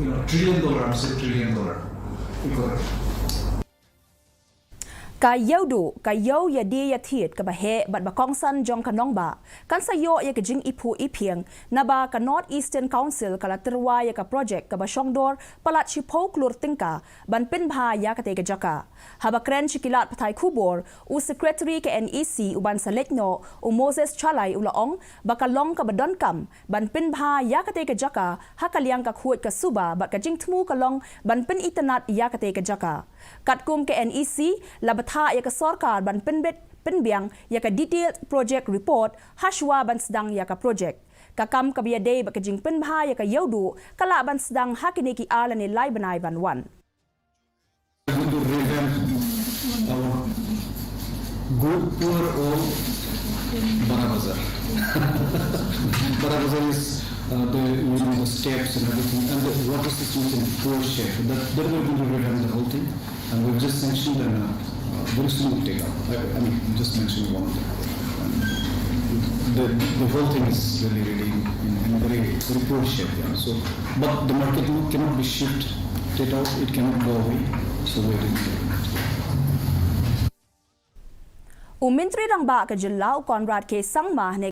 $1 trillion, $1 trillion. Iewduh ya dia ya thiet ka bahe bat ba kongsan jong kanong ba kan sayo ya ka jing ipu ipiang na ba ka North Eastern Council kala Tyrwa ya ka project ka ba Shongdor Palat Shipo Klur tingka ban pin bha ya ka te ka jaka haba kren chikilat patai kubor u secretary ka NEC uban sa lekno u Moses Chalai ulaong ba ka long ka ba donkam ban pin bha ya ka te ka jaka hakaliang ka khuat ka suba ba ka jing thmu ka long ban pin itanat ya ka te ka jaka katkum ka NEC labat ha ya ka sarkar ban penbiang ya ka detailed project report hashwa ban sedang ya ka project kakam ka biade ba ka jing penbha ya ka Iewduh kala ban sedang hakini ki ala ni lai banai ban wan Good poor old Barazar. Barazar is the steps and everything, and the water system is in poor shape. That we're going to revamp the whole thing, and we've just sanctioned and very soon we'll take up. I mean, just mentioning one thing. The whole thing is really in very poor shape. Yeah. So, but the market cannot be shifted out. It cannot go away. So we're doing it. Umintri rang ba ka Jilau Conrad ke sangma